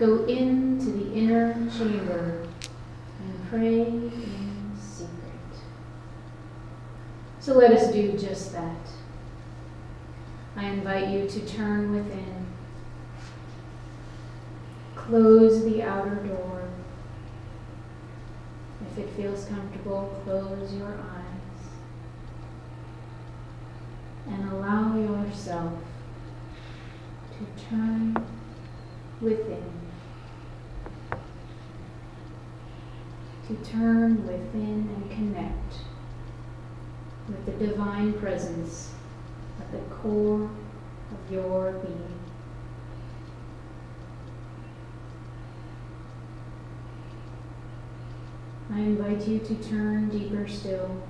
Go into the inner chamber and pray in secret. So let us do just that. I invite you to turn within. Close the outer door. If it feels comfortable, close your eyes and allow yourself to turn within. To turn within and connect with the divine presence at the core of your being. I invite you to turn deeper still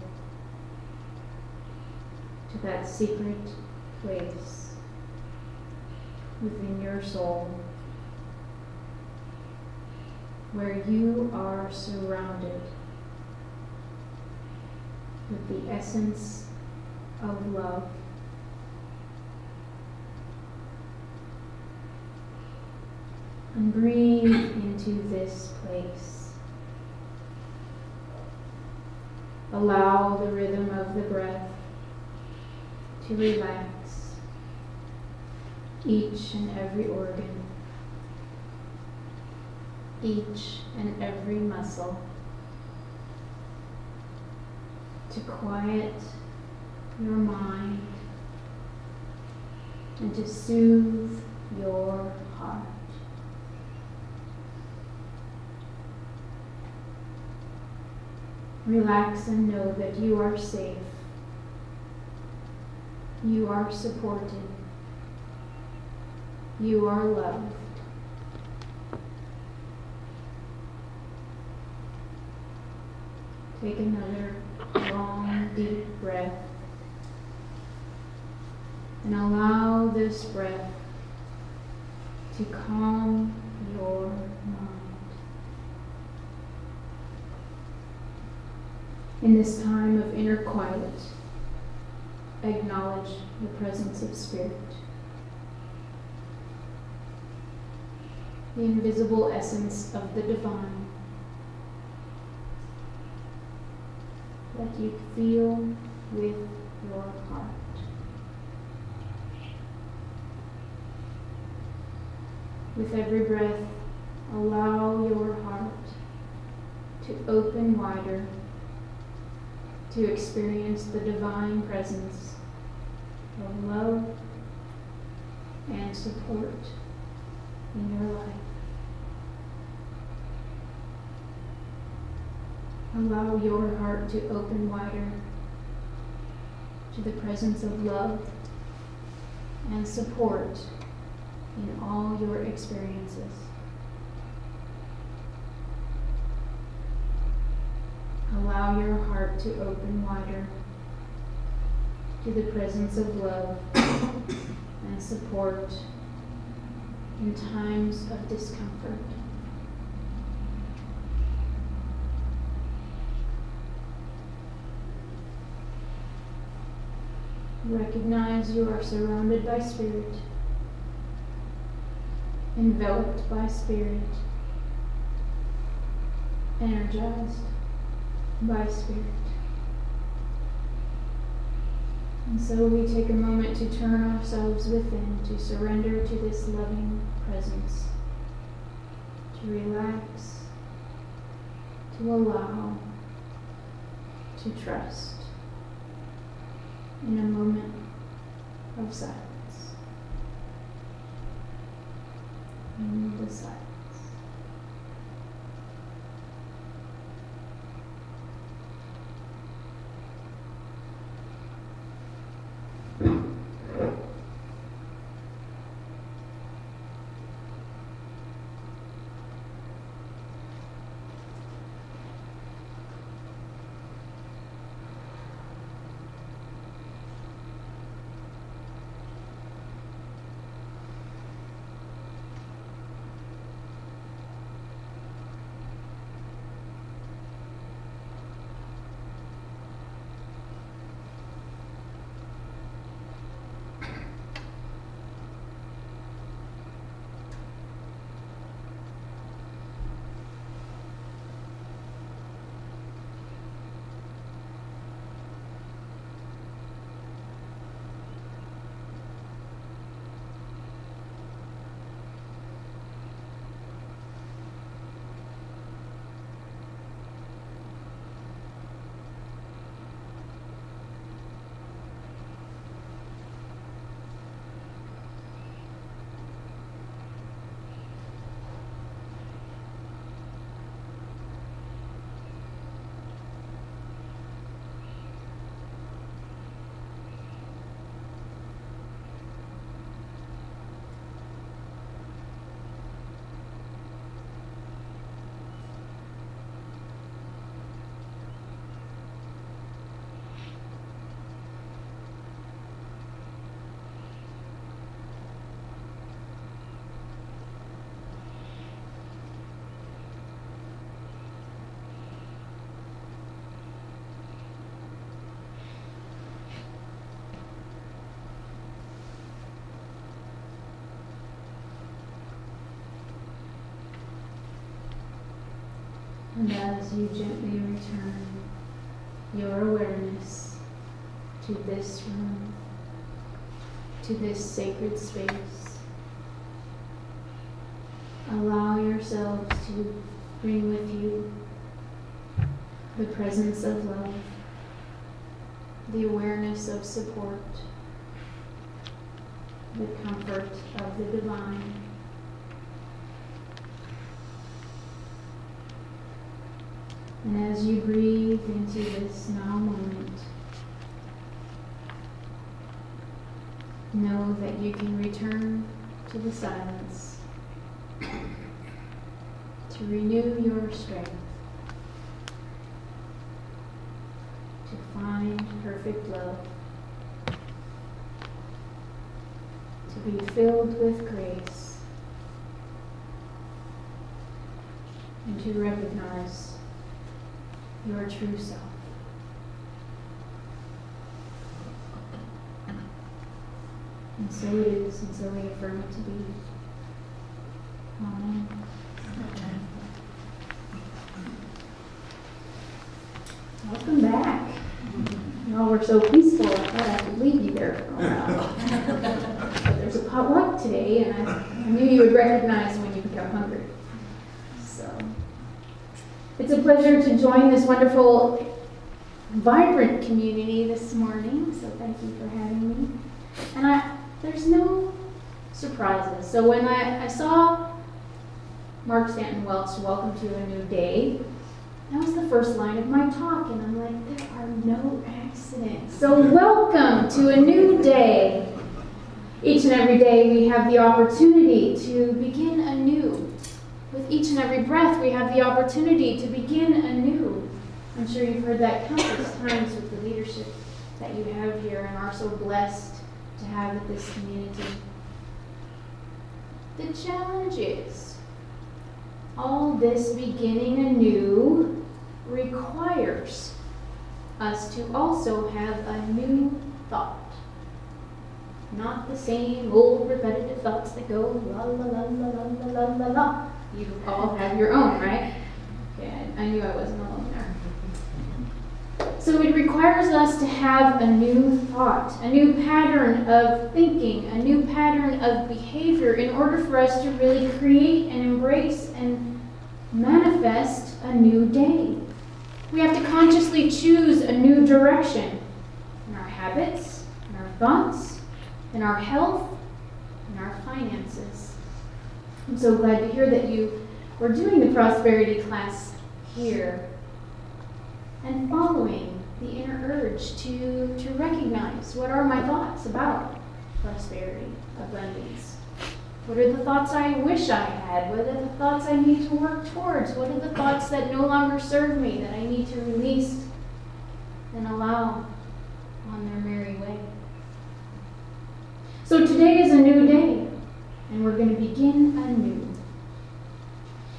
to that secret place within your soul where you are surrounded with the essence of love. And breathe into this place. Allow the rhythm of the breath to relax each and every organ, each and every muscle, to quiet your mind and to soothe your heart. Relax and know that you are safe. You are supported. You are loved. Take another long, deep breath and allow this breath to calm your mind. In this time of inner quiet, acknowledge the presence of Spirit, the invisible essence of the divine that you feel with your heart. With every breath, allow your heart to open wider to experience the divine presence of love and support in your life. Allow your heart to open wider to the presence of love and support in all your experiences. Allow your heart to open wider to the presence of love and support in times of discomfort. Recognize you are surrounded by Spirit, enveloped by Spirit, energized by Spirit. And so we take a moment to turn ourselves within, to surrender to this loving presence, to relax, to allow, to trust in a moment of silence. In the silence. And as you gently return your awareness to this room, to this sacred space, allow yourselves to bring with you the presence of love, the awareness of support, the comfort of the divine. And as you breathe into this now moment, know that you can return to the silence to renew your strength, to find perfect love, to be filled with grace, and to recognize your true self. And so it is, and so we affirm it to be. Amen. Welcome back. Y'all were so peaceful, I thought I could leave you there for a while. But there's a potluck today, and I knew you would recognize when you become hungry. So, it's a pleasure to join this wonderful, vibrant community this morning. So thank you for having me. And there's no surprises. So when I saw Mark Stanton Welch, Welcome to a New Day, that was the first line of my talk, and I'm like, there are no accidents. So welcome to a new day. Each and every day we have the opportunity to begin anew. With each and every breath we have the opportunity to begin anew. I'm sure you've heard that countless times with the leadership that you have here and are so blessed to have with this community. The challenge is, all this beginning anew requires us to also have a new thought. Not the same old repetitive thoughts that go la la la la la la la la la. You all have your own, right? Okay, I knew I wasn't alone there. So it requires us to have a new thought, a new pattern of thinking, a new pattern of behavior in order for us to really create and embrace and manifest a new day. We have to consciously choose a new direction in our habits, in our thoughts, in our health, in our finances. I'm so glad to hear that you were doing the prosperity class here and following the inner urge to recognize, what are my thoughts about prosperity, abundance? What are the thoughts I wish I had? What are the thoughts I need to work towards? What are the thoughts that no longer serve me that I need to release and allow on their merry way? So today is a new day, and we're going to begin anew.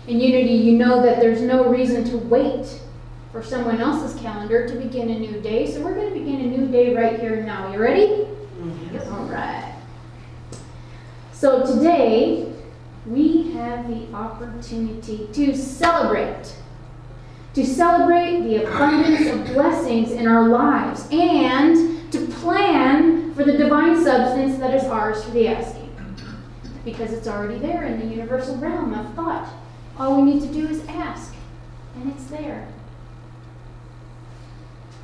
In Unity, you know that there's no reason to wait for someone else's calendar to begin a new day, so we're going to begin a new day right here and now. You ready? Yes. All right. So today, we have the opportunity to celebrate the abundance of blessings in our lives, and to plan for the divine substance that is ours for the asking. Because it's already there in the universal realm of thought. All we need to do is ask, and it's there.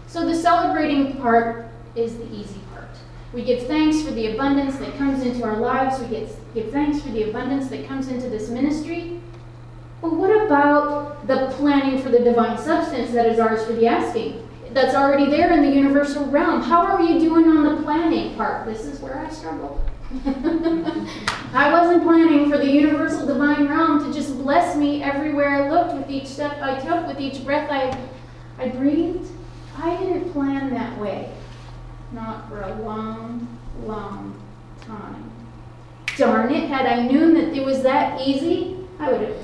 So the celebrating part is the easy part. We give thanks for the abundance that comes into our lives. We give thanks for the abundance that comes into this ministry. But what about the planning for the divine substance that is ours for the asking? That's already there in the universal realm. How are you doing on the planning part? This is where I struggle. I wasn't planning for the universal divine realm to just bless me everywhere I looked, with each step I took, with each breath I breathed. I didn't plan that way. Not for a long, long time. Darn it, had I known that it was that easy, I would have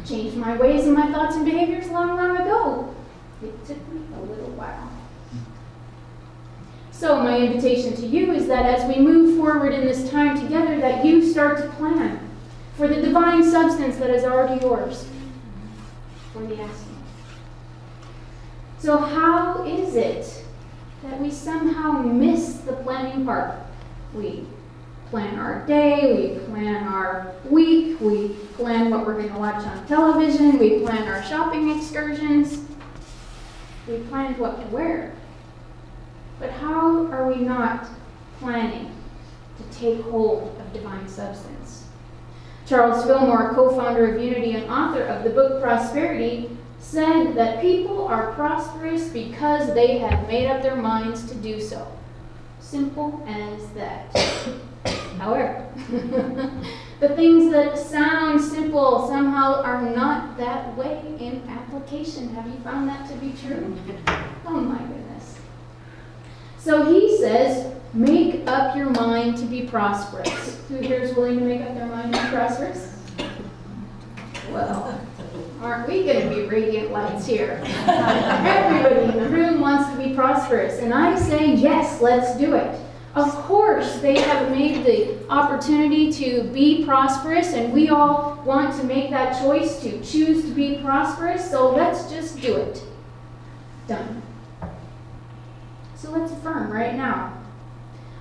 changed my ways and my thoughts and behaviors long, long ago. It took me a little while. So my invitation to you is that as we move forward in this time together, that you start to plan for the divine substance that is already yours for the asking. So how is it that we somehow miss the planning part? We plan our day, we plan our week, we plan what we're going to watch on television, we plan our shopping excursions, we plan what to wear. But how are we not planning to take hold of divine substance? Charles Fillmore, co-founder of Unity and author of the book Prosperity, said that people are prosperous because they have made up their minds to do so. Simple as that. However, the things that sound simple somehow are not that way in application. Have you found that to be true? Oh my goodness. So he says, make up your mind to be prosperous. Who here is willing to make up their mind to be prosperous? Well, aren't we going to be radiant lights here? Everybody in the room wants to be prosperous. And I say, yes, let's do it. Of course, they have made the opportunity to be prosperous, and we all want to make that choice to choose to be prosperous, so let's just do it. Done. So let's affirm right now.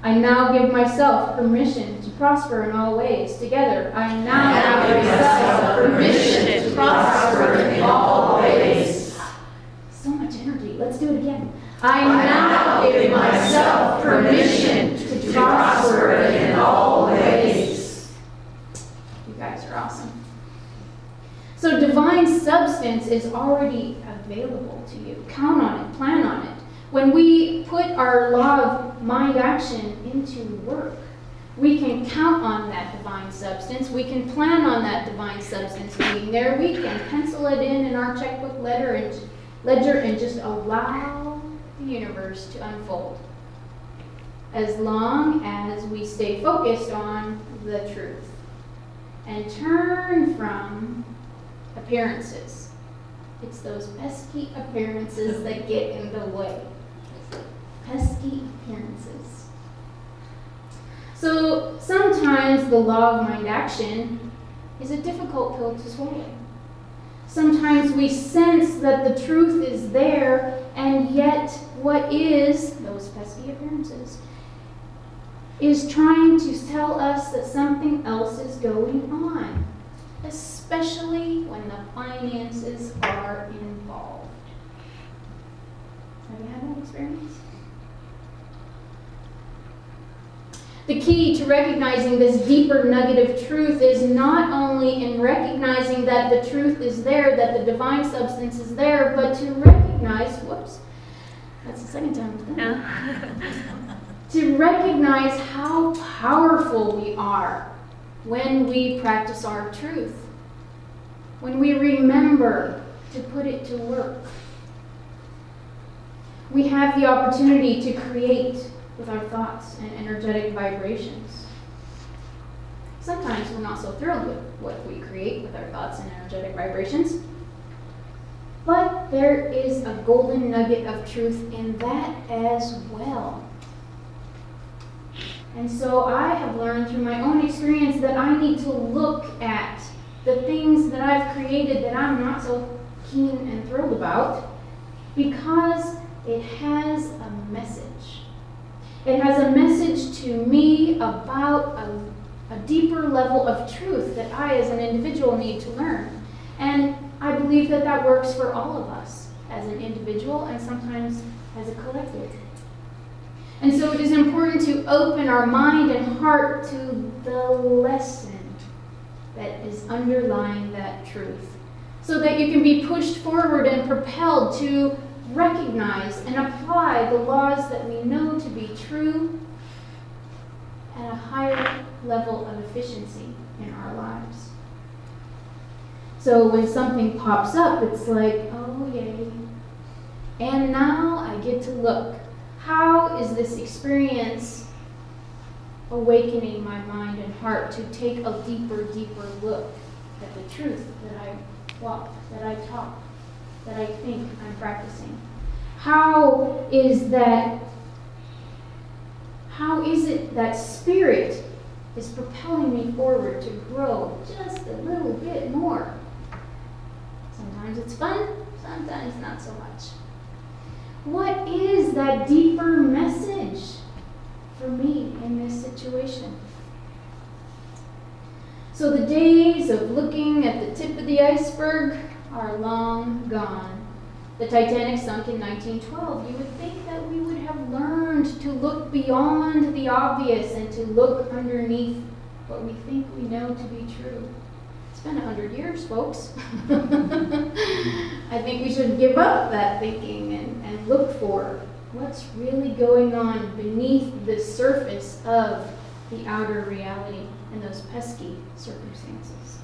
I now give myself permission to prosper in all ways. Together, I now give myself permission to prosper in all ways. So much energy. Let's do it again. I now give myself permission to prosper in all ways. You guys are awesome. So divine substance is already available to you. Count on it. Plan on it. When we put our law of mind action into work, we can count on that divine substance. We can plan on that divine substance being there. We can pencil it in our checkbook ledger and just allow the universe to unfold, as long as we stay focused on the truth and turn from appearances. It's those pesky appearances that get in the way. Pesky appearances. So sometimes the law of mind action is a difficult pill to swallow. Sometimes we sense that the truth is there, and yet what is those pesky appearances is trying to tell us that something else is going on, especially when the finances are involved. Have you had that experience? The key to recognizing this deeper nugget of truth is not only in recognizing that the truth is there, that the divine substance is there, but to recognize, whoops, that's the second time I've done that. To recognize how powerful we are when we practice our truth, when we remember to put it to work. We have the opportunity to create with our thoughts and energetic vibrations. Sometimes we're not so thrilled with what we create with our thoughts and energetic vibrations, but there is a golden nugget of truth in that as well. And so I have learned through my own experience that I need to look at the things that I've created that I'm not so keen and thrilled about, because it has a message. It has a message to me about a deeper level of truth that I as an individual need to learn. And I believe that that works for all of us as an individual and sometimes as a collective. And so it is important to open our mind and heart to the lesson that is underlying that truth, so that you can be pushed forward and propelled to recognize and apply the laws that we know to be true at a higher level of efficiency in our lives. So when something pops up, it's like, oh yay. And now I get to look. How is this experience awakening my mind and heart to take a deeper, deeper look at the truth that I walk, that I talk, that I think I'm practicing? How is it that spirit is propelling me forward to grow just a little bit more? Sometimes it's fun, sometimes not so much. What is that deeper message for me in this situation? So the days of looking at the tip of the iceberg are long gone. The Titanic sunk in 1912. You would think that we would have learned to look beyond the obvious and to look underneath what we think we know to be true. It's been 100 years, folks. I think we should give up that thinking and look for what's really going on beneath the surface of the outer reality and those pesky circumstances.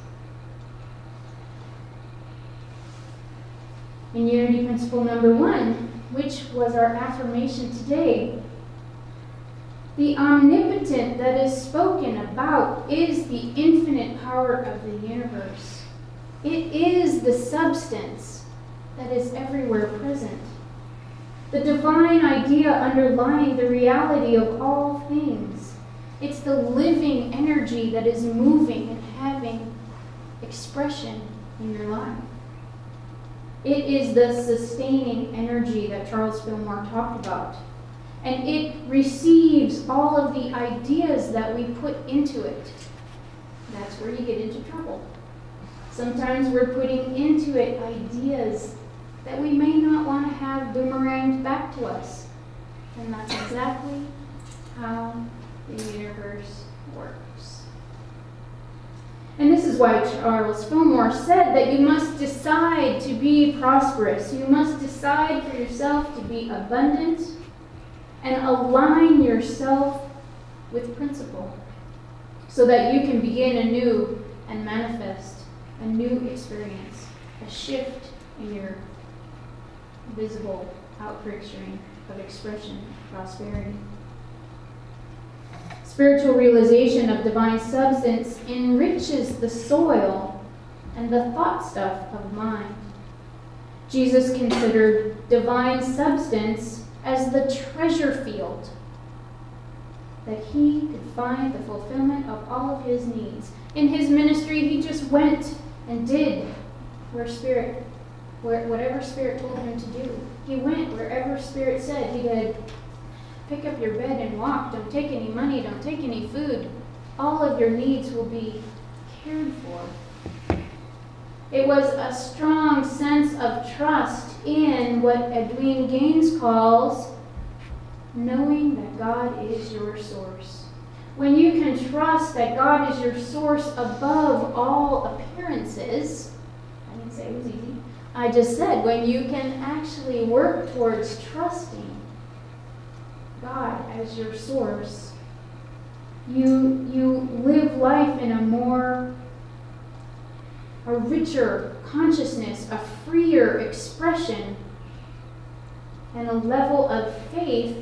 In Unity Principle number 1, which was our affirmation today, the omnipotent that is spoken about is the infinite power of the universe. It is the substance that is everywhere present. The divine idea underlying the reality of all things. It's the living energy that is moving and having expression in your life. It is the sustaining energy that Charles Fillmore talked about. And it receives all of the ideas that we put into it. That's where you get into trouble. Sometimes we're putting into it ideas that we may not want to have boomeranged back to us. And that's exactly how the universe works. And this is why Charles Fillmore said that you must decide to be prosperous. You must decide for yourself to be abundant and align yourself with principle so that you can begin anew and manifest a new experience, a shift in your visible outpicturing of expression, prosperity. Spiritual realization of divine substance enriches the soil and the thought stuff of mind. Jesus considered divine substance as the treasure field that he could find the fulfillment of all of his needs. In his ministry, he just went and did whatever Spirit told him to do. He went wherever Spirit said. He did. Pick up your bed and walk. Don't take any money. Don't take any food. All of your needs will be cared for. It was a strong sense of trust in what Edwin Gaines calls knowing that God is your source. When you can trust that God is your source above all appearances, I didn't say it was easy. I just said when you can actually work towards trusting God as your source, you live life in a richer consciousness, a freer expression, and a level of faith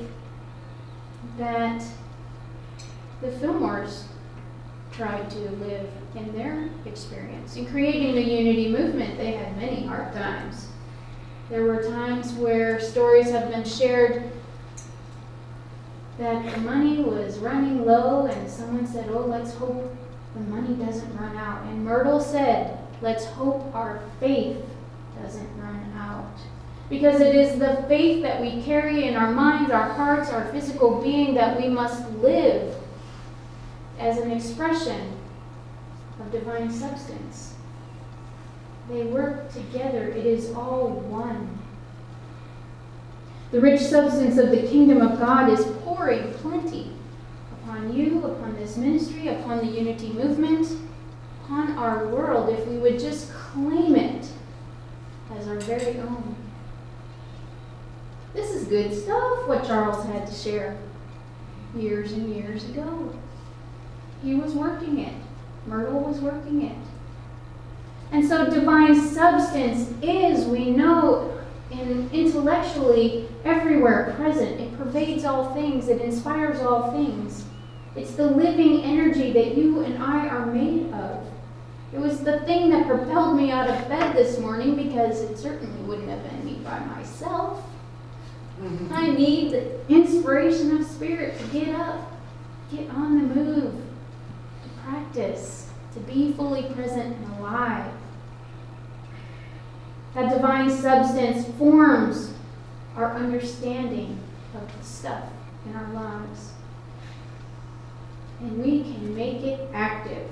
that the Fillmores tried to live in their experience. In creating the Unity movement, they had many hard times. There were times where stories have been shared that the money was running low and someone said, oh, let's hope the money doesn't run out. And Myrtle said, let's hope our faith doesn't run out. Because it is the faith that we carry in our minds, our hearts, our physical being that we must live as an expression of divine substance. They work together. It is all one. The rich substance of the kingdom of God is pouring plenty upon you, upon this ministry, upon the Unity movement, upon our world, if we would just claim it as our very own. This is good stuff, what Charles had to share years and years ago. He was working it. Myrtle was working it. And so divine substance is, we know, intellectually everywhere present. It pervades all things. It inspires all things. It's the living energy that you and I are made of. It was the thing that propelled me out of bed this morning, because it certainly wouldn't have been me by myself. I need the inspiration of Spirit to get up, get on the move, to practice, to be fully present and alive. That divine substance forms our understanding of the stuff in our lives. And we can make it active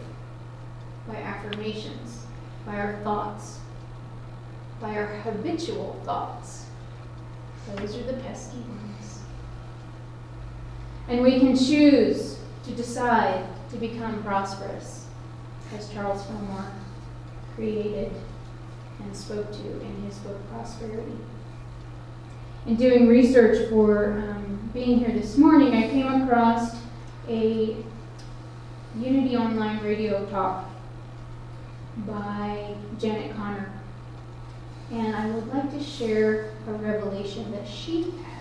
by affirmations, by our thoughts, by our habitual thoughts. Those are the pesky ones. And we can choose to decide to become prosperous, as Charles Fillmore created and spoke to in his book, Prosperity. In doing research for being here this morning, I came across a Unity Online radio talk by Janet Connor. And I would like to share a revelation that she had.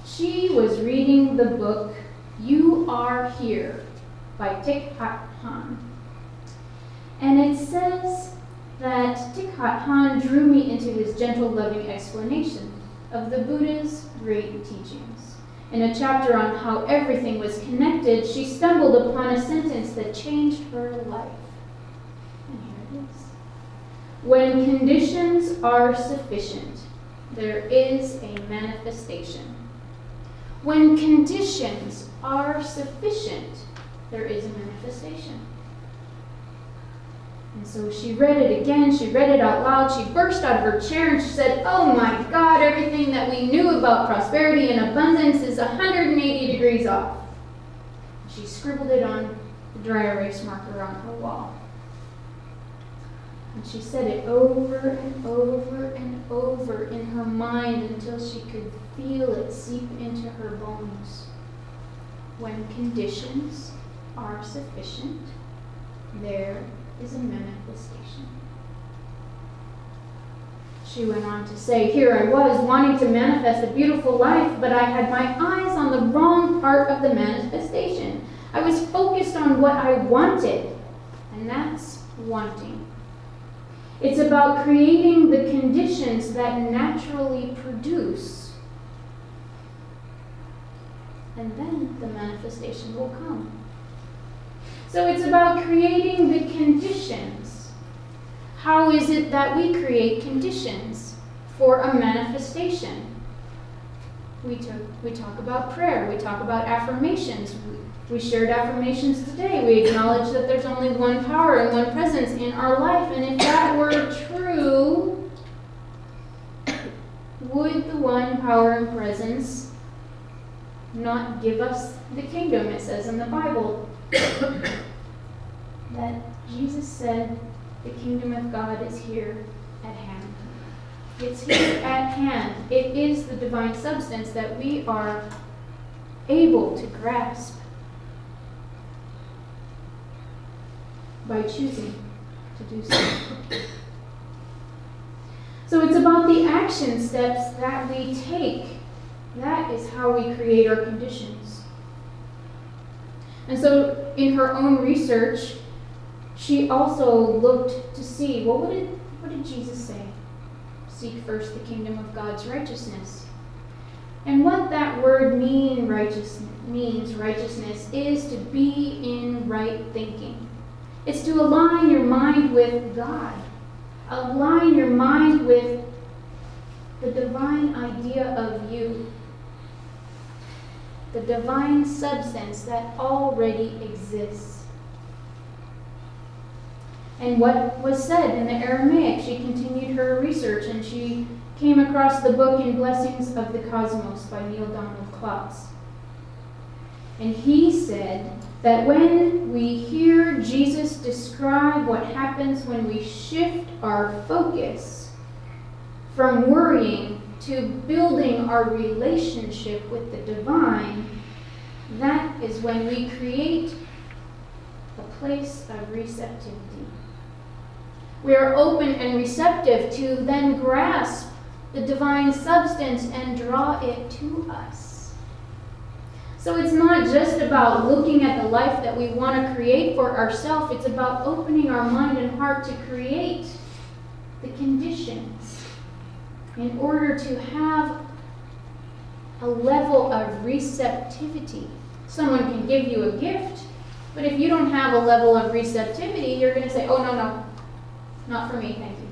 She was reading the book You Are Here by Thich Nhat Hanh. And it says that Thich Nhat Hanh drew me into his gentle, loving explanation of the Buddha's great teachings. In a chapter on how everything was connected, she stumbled upon a sentence that changed her life. And here it is. When conditions are sufficient, there is a manifestation. When conditions are sufficient, there is a manifestation. And so she read it again, she read it out loud, she burst out of her chair and she said, "Oh my God, everything that we knew about prosperity and abundance is 180 degrees off." She scribbled it on the dry erase marker on her wall. And she said it over and over and over in her mind until she could feel it seep into her bones. When conditions are sufficient, there is a manifestation. She went on to say, "Here I was wanting to manifest a beautiful life, but I had my eyes on the wrong part of the manifestation. I was focused on what I wanted, and that's wanting. It's about creating the conditions that naturally produce, and then the manifestation will come." So it's about creating the conditions. How is it that we create conditions for a manifestation? We talk about prayer. We talk about affirmations. We shared affirmations today. We acknowledge that there's only one power and one presence in our life. And if that were true, would the one power and presence not give us the kingdom? It says in the Bible that Jesus said the kingdom of God is here at hand. It's here at hand. It is the divine substance that we are able to grasp by choosing to do so. So it's about the action steps that we take. That is how we create our conditions. And so in her own research, she also looked to see, well, what did Jesus say? Seek first the kingdom of God's righteousness. And what that word means, righteousness, is to be in right thinking. It's to align your mind with God. Align your mind with the divine idea of you. The divine substance that already exists. And what was said in the Aramaic, she continued her research and she came across the book In Blessings of the Cosmos by Neil Donald Klotz. And he said that when we hear Jesus describe what happens when we shift our focus from worrying to building our relationship with the divine, that is when we create a place of receptivity. We are open and receptive to then grasp the divine substance and draw it to us. So it's not just about looking at the life that we want to create for ourselves. It's about opening our mind and heart to create the conditions in order to have a level of receptivity. Someone can give you a gift, but if you don't have a level of receptivity, you're going to say, "Oh, no, not for me, thank you."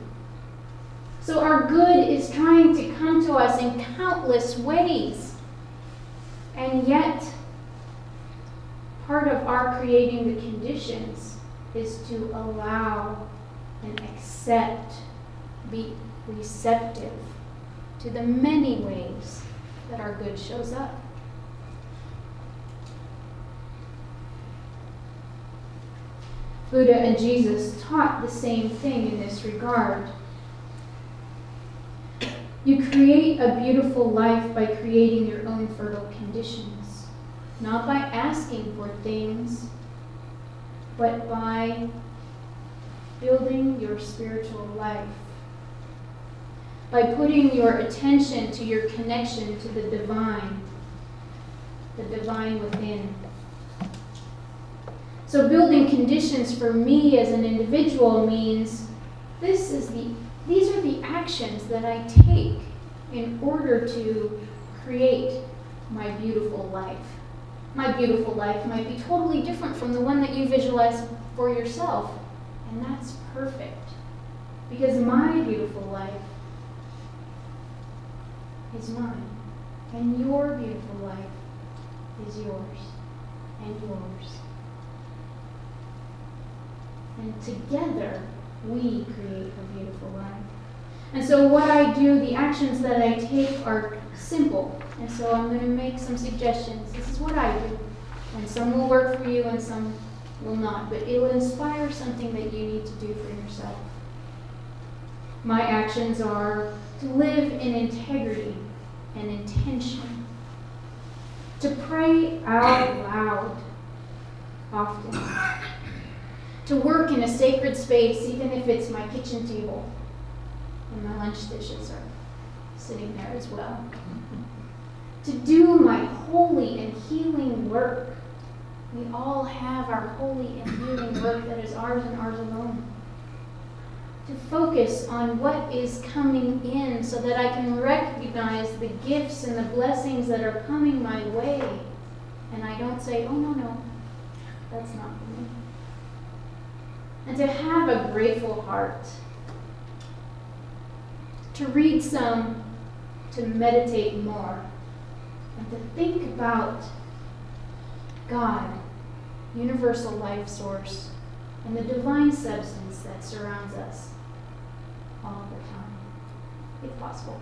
So our good is trying to come to us in countless ways. And yet, part of our creating the conditions is to allow and accept, be receptive to the many ways that our good shows up. Buddha and Jesus taught the same thing in this regard. You create a beautiful life by creating your own fertile conditions, not by asking for things, but by building your spiritual life, by putting your attention to your connection to the divine within. So building conditions for me as an individual means these are the actions that I take in order to create my beautiful life. My beautiful life might be totally different from the one that you visualize for yourself, and that's perfect, because my beautiful life is mine, and your beautiful life is yours, and yours. And together, we create a beautiful life. And so what I do, the actions that I take are simple. And so I'm going to make some suggestions. This is what I do. And some will work for you and some will not. But it will inspire something that you need to do for yourself. My actions are to live in integrity and intention. To pray out loud often. To work in a sacred space, even if it's my kitchen table and my lunch dishes are sitting there as well. To do my holy and healing work. We all have our holy and healing work that is ours and ours alone. To focus on what is coming in so that I can recognize the gifts and the blessings that are coming my way. And I don't say, oh, no, that's not for me. And to have a grateful heart. To read some, to meditate more, and to think about God, universal life source, and the divine substance that surrounds us all the time, if possible.